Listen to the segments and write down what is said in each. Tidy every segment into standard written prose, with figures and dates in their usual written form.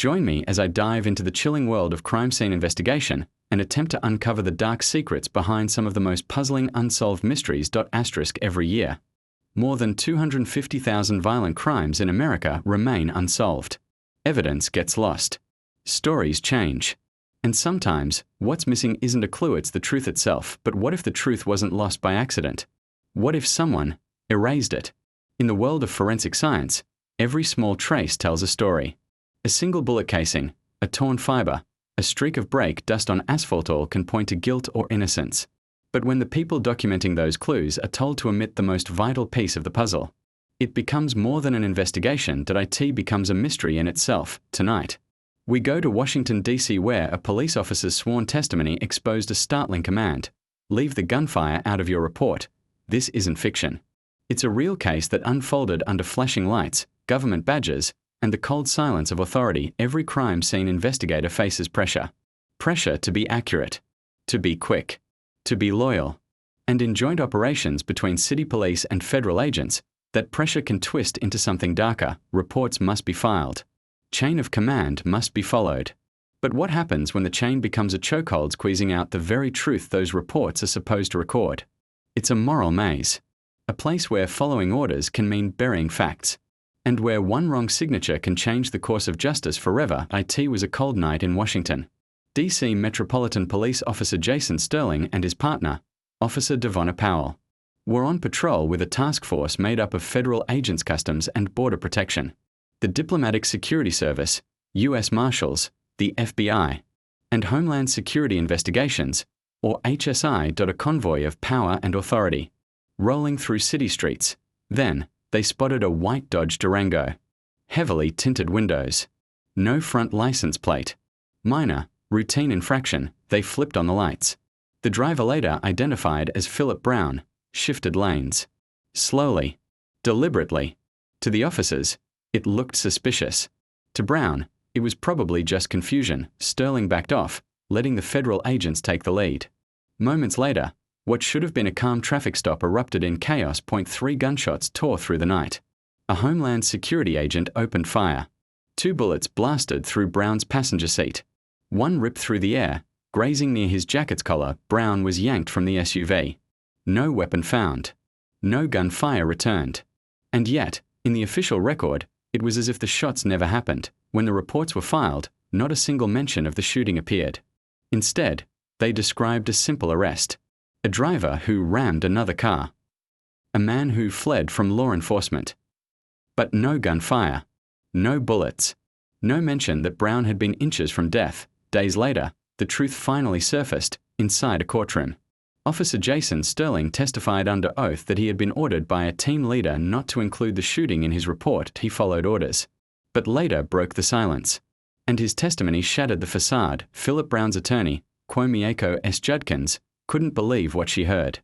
Join me as I dive into the chilling world of crime scene investigation and attempt to uncover the dark secrets behind some of the most puzzling unsolved mysteries. Every year, more than 250,000 violent crimes in America remain unsolved. Evidence gets lost. Stories change. And sometimes, what's missing isn't a clue, it's the truth itself. But what if the truth wasn't lost by accident? What if someone erased it? In the world of forensic science, every small trace tells a story. A single bullet casing, a torn fiber, a streak of brake dust on asphalt, all can point to guilt or innocence. But when the people documenting those clues are told to omit the most vital piece of the puzzle, it becomes more than an investigation. It becomes a mystery in itself. Tonight, we go to Washington, D.C., where a police officer's sworn testimony exposed a startling command: leave the gunfire out of your report. This isn't fiction. It's a real case that unfolded under flashing lights, government badges, and the cold silence of authority. Every crime scene investigator faces pressure. Pressure to be accurate, to be quick, to be loyal. And in joint operations between city police and federal agents, that pressure can twist into something darker. Reports must be filed. Chain of command must be followed. But what happens when the chain becomes a chokehold, squeezing out the very truth those reports are supposed to record? It's a moral maze. A place where following orders can mean burying facts. And where one wrong signature can change the course of justice forever. It was a cold night in Washington, D.C. Metropolitan Police Officer Jason Sterling and his partner, Officer Devonna Powell, were on patrol with a task force made up of federal agents, Customs and Border Protection, the Diplomatic Security Service, U.S. Marshals, the FBI, and Homeland Security Investigations, or HSI. A convoy of power and authority, rolling through city streets. Then, they spotted a white Dodge Durango. Heavily tinted windows. No front license plate. Minor, routine infraction. They flipped on the lights. The driver, later identified as Phillip Brown, shifted lanes. Slowly. Deliberately. To the officers, it looked suspicious. To Brown, it was probably just confusion. Sterling backed off, letting the federal agents take the lead. Moments later, what should have been a calm traffic stop erupted in chaos. 3 gunshots tore through the night. A Homeland Security agent opened fire. 2 bullets blasted through Brown's passenger seat. One ripped through the air, grazing near his jacket's collar. Brown was yanked from the SUV. No weapon found. No gunfire returned. And yet, in the official record, it was as if the shots never happened. When the reports were filed, not a single mention of the shooting appeared. Instead, they described a simple arrest. A driver who rammed another car. A man who fled from law enforcement. But no gunfire. No bullets. No mention that Brown had been inches from death. Days later, the truth finally surfaced, inside a courtroom. Officer Jason Sterling testified under oath that he had been ordered by a team leader not to include the shooting in his report. He followed orders, but later broke the silence. And his testimony shattered the facade. Phillip Brown's attorney, Kwamieko S. Judkins, couldn't believe what she heard.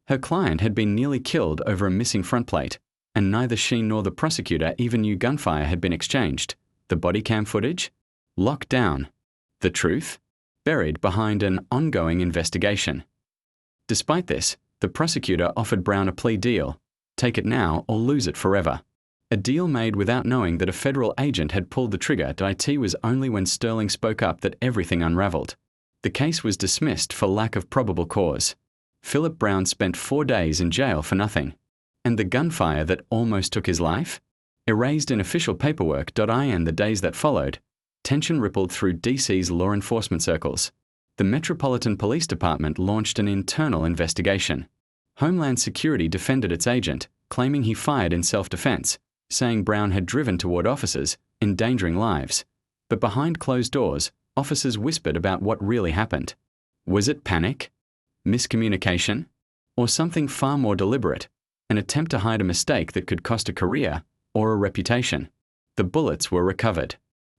Her client had been nearly killed over a missing front plate, and neither she nor the prosecutor even knew gunfire had been exchanged. The body cam footage? Locked down. The truth? Buried behind an ongoing investigation. Despite this, the prosecutor offered Brown a plea deal. Take it now or lose it forever. A deal made without knowing that a federal agent had pulled the trigger. It was only when Sterling spoke up that everything unraveled. The case was dismissed for lack of probable cause. Phillip Brown spent 4 days in jail for nothing. And the gunfire that almost took his life? Erased in official paperwork. In the days that followed, tension rippled through DC's law enforcement circles. The Metropolitan Police Department launched an internal investigation. Homeland Security defended its agent, claiming he fired in self-defense, saying Brown had driven toward officers, endangering lives. But behind closed doors, officers whispered about what really happened. Was it panic? Miscommunication? Or something far more deliberate? An attempt to hide a mistake that could cost a career or a reputation? The bullets were recovered.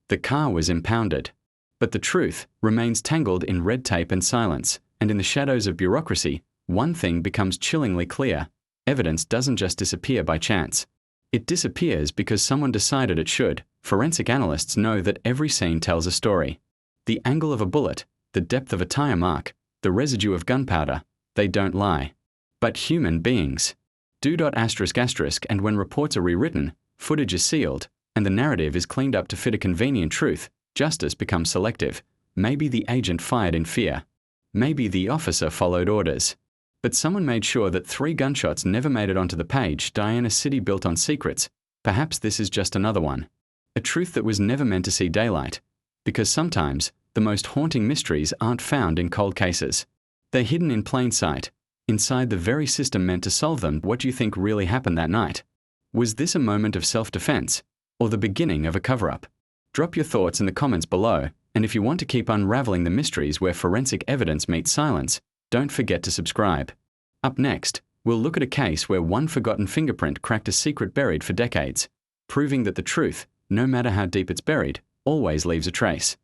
The car was impounded. But the truth remains tangled in red tape and silence, and in the shadows of bureaucracy, one thing becomes chillingly clear. Evidence doesn't just disappear by chance. It disappears because someone decided it should. Forensic analysts know that every scene tells a story. The angle of a bullet, the depth of a tire mark, the residue of gunpowder, they don't lie. But human beings do. And when reports are rewritten, footage is sealed, and the narrative is cleaned up to fit a convenient truth, Justice becomes selective. Maybe the agent fired in fear. Maybe the officer followed orders. But someone made sure that 3 gunshots never made it onto the page, "Die in a city built on secrets." Perhaps this is just another one. A truth that was never meant to see daylight. Because sometimes, the most haunting mysteries aren't found in cold cases. They're hidden in plain sight, inside the very system meant to solve them. What do you think really happened that night? Was this a moment of self-defense, or the beginning of a cover-up? Drop your thoughts in the comments below, and if you want to keep unraveling the mysteries where forensic evidence meets silence, don't forget to subscribe. Up next, we'll look at a case where one forgotten fingerprint cracked a secret buried for decades, proving that the truth, no matter how deep it's buried, always leaves a trace.